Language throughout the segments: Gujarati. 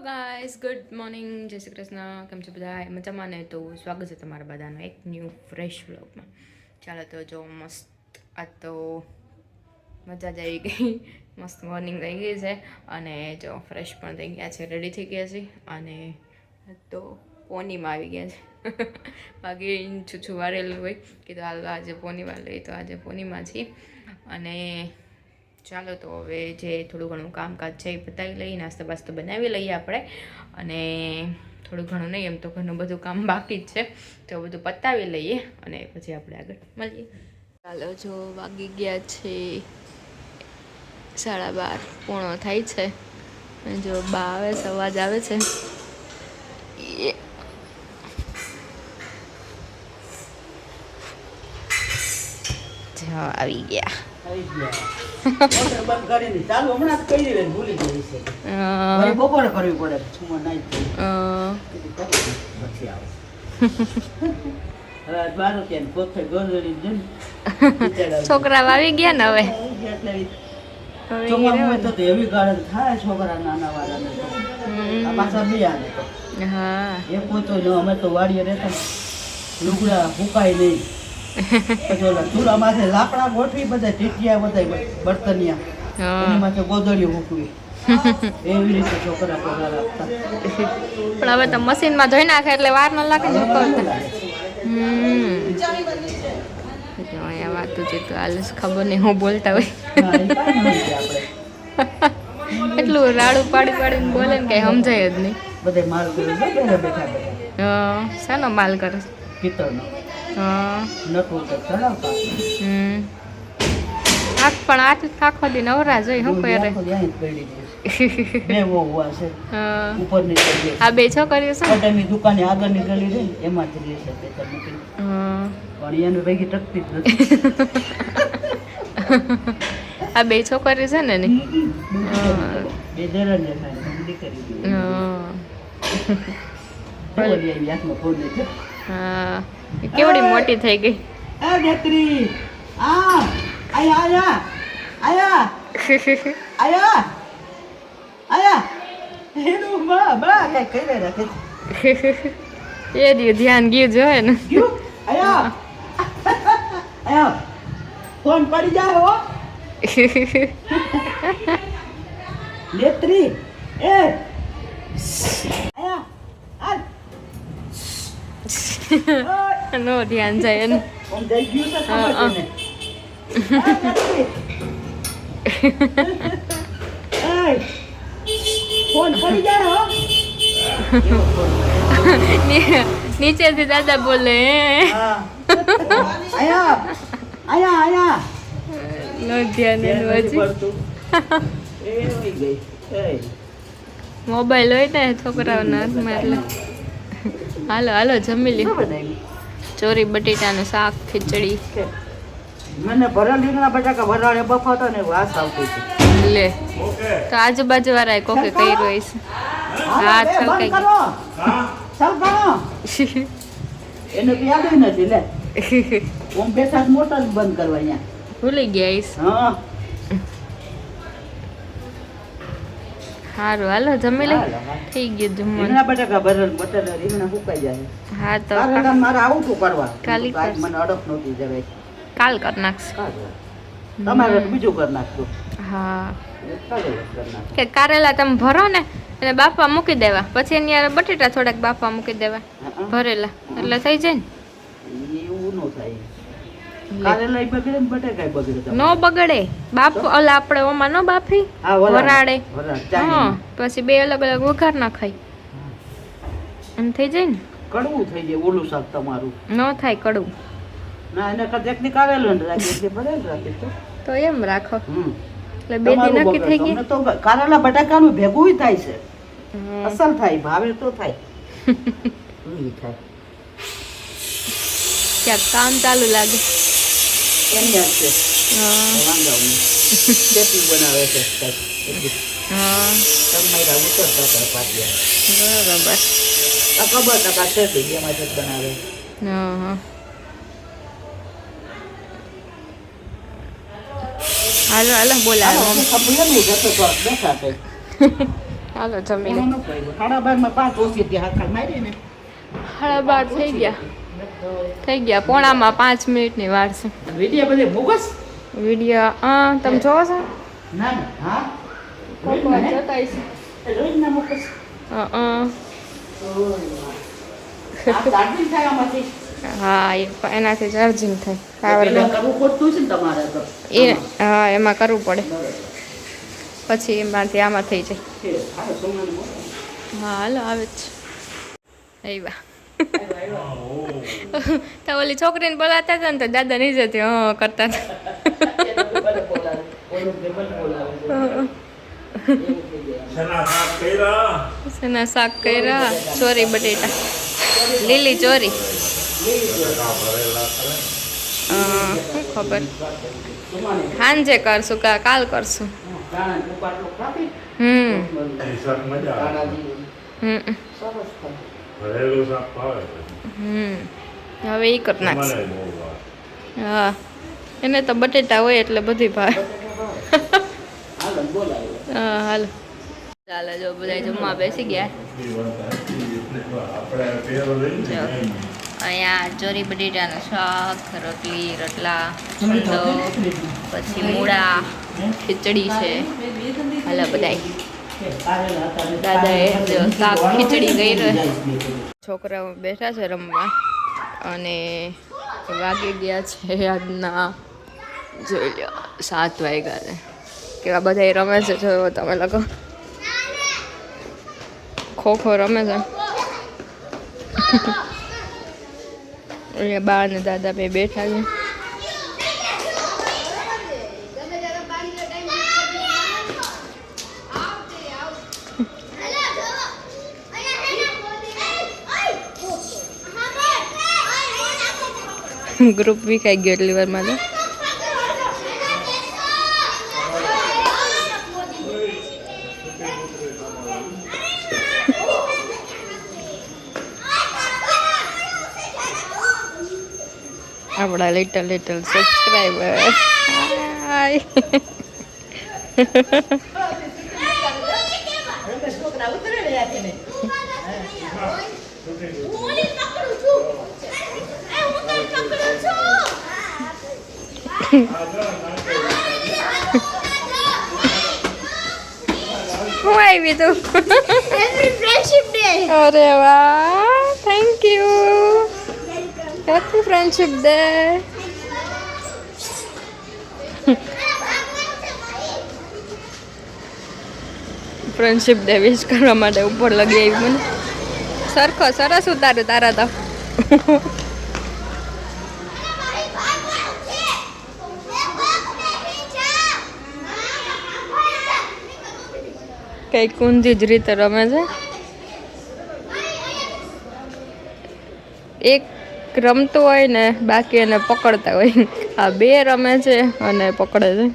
ગાઈસ ગુડ મોર્નિંગ, જય શ્રી કૃષ્ણ. કેમ છો બધા? મજામાં ને? તો સ્વાગત છે તમારા બધાનું એક ન્યૂ ફ્રેશ વ્લોગમાં. ચાલો તો જો મસ્ત આ તો મજા જ આવી ગઈ. મસ્ત મોર્નિંગ થઈ ગઈ છે અને જો ફ્રેશ પણ થઈ ગયા છે, રેડી થઈ ગયા છે અને તો પોનીમાં આવી ગયા છે. બાકી છૂછું વારેલું હોય કે તો હાલ આજે પોનીમાં લઈ, તો આજે પોનીમાં છીએ અને ચાલો તો હવે જે થોડું ઘણું કામકાજ છે એ પતાવી લઈએ, નાસ્તો બાસ્તો બનાવી લઈએ આપણે. અને થોડું ઘણું નહીં, એમ તો ઘણું બધું કામ બાકી જ છે, તો બધું પતાવી લઈએ અને પછી આપણે આગળ મળીએ. ચાલો જો વાગી ગયા છે 12:30 પૂર્ણ થાય છે અને જો બા આવે છે, અવાજ આવે છે. આવી ગયા. ચાલુ હમણાં જ કરી દે, ભૂલી ગઈ છે. બપોરે કરવી પડે. પછી આવે. હવે 12 કોથે ગોળડી જન છોકરા આવી ગયા ને હવે. ચોમામાં તો એવી ગાળન થાય છોકરા નાના વાળાને. આ પાછા બે આને તો. હા. એક પોતો જો અમે તો વાડીએ રહેતા, લુગડા ફૂકાય નહીં. પછી ઓલા ચૂલા માથે લાકડા ગોઠવી, બધા ટીટિયા બધા બર્તનિયા એની માથે ગોદડીઓ મૂકવી. એવી રીતે છોકરા પગાર આપતા. પણ હવે તો મશીનમાં ધોઈ નાખે એટલે વાર ન લાગે ને. અહીંયા વાતું છે તો આલસ ખબર નહીં હું બોલતા હોય. એટલું રાડું પાડી પાડીને બોલે ને કઈ સમજાય જ નહીં. બધે માલ કરે બેઠા. શાનો માલ કરે? પિત્તળનો. હા. નટવું તો ચડાવતા. પણ આખો દી નવરા જોઈ શું કરે. બે વહુ છે ઉપરની ગલી. આ બે છોકરીઓ છે પટેલની દુકાને આગળની ગલી રહી એમાં જ રહે છે. પણ એનું ભેગી ટકતી જ નથી. આ બે છોકરીઓ છે ને એની. બે જરા ને દીકરી. હા, કેવડી મોટી થઈ ગઈ. એ બેટરી આ આયા આયા આયા આયા એનું બા કઈ કરી રાખે એ દી ધ્યાન ગયું જોયે ને. ગયું આયા આયા ફોન પડી જાય હો. બેટરી એ આયા આ નો ધ્યાન જાય ને. ઓમ જઈ ગયું તો ખબર છે ને. ફોન પડી જાય હો. નીચેથી દાદા બોલે આયા આયા આયા નો ધ્યાન એનું હજી. મોબાઈલ હોય ને છોકરાઓના હાથમાં એટલે. હાલો હાલો જમી લ્યો. ચોરી બટેટાનું શાક, ખીચડી. મને ભરેલ રીંગણા બટાકા વરાળે બફાતા ને વાસ આવતી હતી. લે તો આજુબાજુ વાળા કોકે કર્યું હોય છે. હા છલકાઈ ગઈ. એને યાદ નથી લે. ઓમ બેઠા મોટર બંધ કરવા અહીંયા ભૂલી ગયા આઈશ. હા સારું હાલો જમી લે. થઈ ગયું જમવાનું. રીંગણા બટાકા ભરેલ બટાકા રીંગણા સુકાઈ જાય. હા તો મારે આવું શું કરવા? કાલી મને અડપ નહોતી જવાય. કાલ કરી નાખશું. તમારે બીજું કરી નાખજો. હા કે કારેલા તમે ભરો ને એટલે બાફવા મૂકી દેવા, પછી એની યાર બટેટા થોડાક બાફવા મૂકી દેવા ભરેલા, એટલે થઈ જાય ને. એવું ન થાય. કારેલા બગડે ને બટાકા બગડે. નો બગડે. બાફ ઓલા આપણે ઓમાં નો બાફી વરાળે. હા પછી બે અલગ અલગ વઘાર નાખાય એમ થઈ જાય ને. કડવું થઈ જાય ઓલું શાક તમારું. નો થાય કડવું. ના એને કદેકની કારેલો ને રાખી એટલે ભરેલ રાખી તો એમ રાખો એટલે બે દી નક્કી થઈ ગઈ. તો કારેલા બટાકાનું ભેગું થાય છે. અસલ થાય, ભાવે તો થાય. થાય ક્યાંક કામ ચાલુ લાગે. એની યાદ છે. વાંધો નહીં. ચેપી બનાવે છે. હા તમારા ઉતરતા હતા પાટિયા. બરાબર. આ ખબર ટકા છે એમાં જ બનાવે. હા હાલો હાલો બોલાવો. હાલો જમી લે. 12:30 ઓછી ત્યાં હાકલ મારી ને 12:30 થઈ ગયા પોણામાં 5 મિનિટની વાર છે. વિડિયા બધે બોગસ વિડીયો તમે જોવો છો? ના હા જતા છે. રોજ ના મોકસ હા આ ચાર્જિંગ થાય આમાંથી હા એનાથી ચાર્જિંગ થાય પાવર પેલા કરવું પડતું છે ને તમારે તો એ હા એમાં કરવું પડે પછી એમાંથી આમાં થઈ જાય. હા હાલો આવે જ આવ્યા. તો ઓલી છોકરીને બોલાતા હતા ને તો દાદા નહીં જતી કરતા હતા. શેના શાક કર્યા? ચોરી બટેટા લીલી ચોરી. શું ખબર સાંજે કરશું કાલ કરશું. હવે એ કરી નાખશે. હા એને તો બટેટા હોય એટલે બધી ભાવે. હા હાલો ચાલો જો બધા જમવા બેસી ગયા. અહીંયા ચોરી બટેટાનું શાક, રોટલી, રોટલા, સંતો, પછી મૂળા, ખીચડી છે. હાલો બધાય દાદાએ શાક ખીચડી ગઈ રહે. છોકરાઓ બેઠા છે રમવા અને વાગી ગયા છે આજના જોઈ લો 7 વાગ્યા છે. કેવા બધા રમે છે જોયો તમે લોકો. ખોખો રમે છે. અહીંયા બા અને દાદા બે બેઠા છે. ગ્રુપ વિખાઈ ગયો એટલી વારમાં તો. આપણા લિટલ સબસ્ક્રાઈબર હાય. હું આવી તું? અરે વાહ thank you. Happy friendship day. Friendship day wish કરવા માટે ઉપર લગી આવી મને. સરખો સરસ ઉતારે તારા તો. કઈ કુંજી જ રીતે રમે છે. એક રમતું હોય ને બાકી એને પકડતા હોય. આ બે રમે છે અને પકડે છે.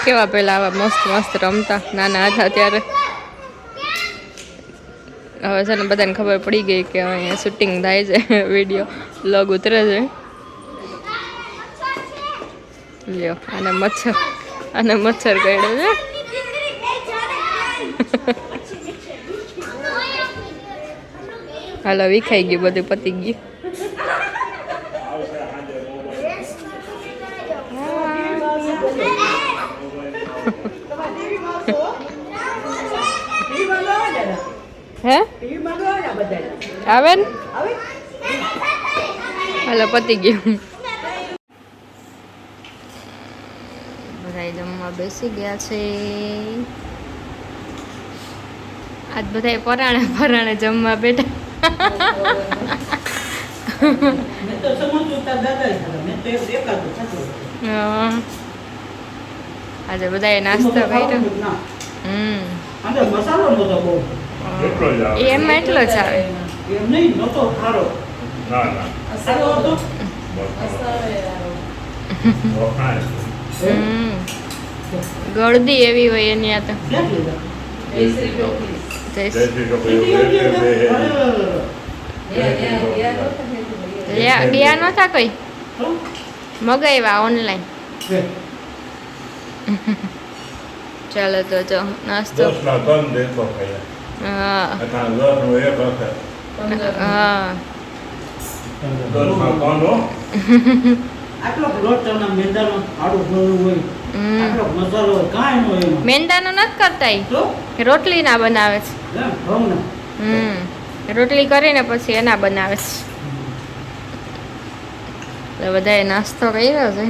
કેવા પેલા આવા મસ્ત મસ્ત રમતા નાના હતા ત્યારે. હવે છે ને બધાને ખબર પડી ગઈ કે અહીંયા શૂટિંગ થાય છે, વિડીયો વ્લોગ ઉતરે છે. લ્યો અને મચ્છર કરડે છે. હાલો વિખાઈ ગયું બધું, પતી ગયું. હે આવે ને? હાલો પતી ગયું. બધા જમવા બેસી ગયા છે. આજ બધા પરાણે જમવા બેઠા. આજે બધા નાસ્તો કર્યો. એમ એટલો જ આવે. વખાણ. હમ ગળદી એવી હોય એની આ તો ક્યાં લીધા? જય જય શ્રી કૃષ્ણ. ગયા નહોતા કોઈ મગાવ્યા ઓનલાઈન ચાલો તો જો નાસ્તો 10 ના 3 દેતો ખાયા. હા અટાણે 10 નું એક હશે. હા 10 માં 3 હો. આટલો લોટ તમને મેંદાનો આડું ફોડું હોય આટલો મસાલો હોય કાંઈ ન હોય એમાં મેંદાનું નથી કરતા ઈ. તો રોટલી ના બનાવે છે ઘઉંના. રોટલી કરીને પછી એના બનાવે છે એટલે બધાએ નાસ્તો કર્યો છે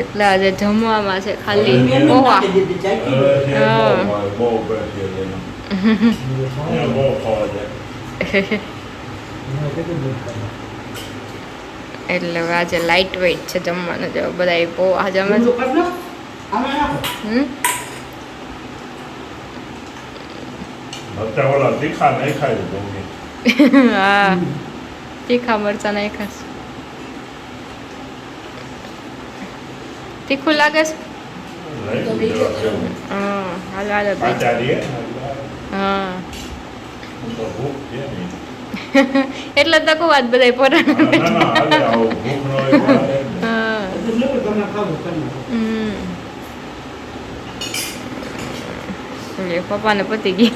એટલે આજે જમવામાં છે ખાલી પોહા નાખી દીધી, ચાખી હવે લો. છે હા. બહુ બેઠી છે એનો. એને બહુ ખાવા જાય. એટલે હવે આજે લાઇટ વેઇટ છે જમવાનું જો બધા પોહા જમે છે લીમડો કાઢ નાખ. આમાં નાખો. હમ અત્યારે ઓલા તીખા નહીં ખાય છે ઘઉંની. હા તીખા મરચા નાખ્યા છે તીખું લાગે છે લઈ લીધો એવું. હા હાલો હાલો ભાઈ આચાર્ય હા તો ભૂખ છે નહીં. એટલે તો કહું વાત બધા પોરા ના ના હાલે આવું ભૂખ ન હોય તો હાલે જ ને. હા બધું લીમડો તમે ખાવો, કરી નાખો. પપ્પાને પતી ગઈ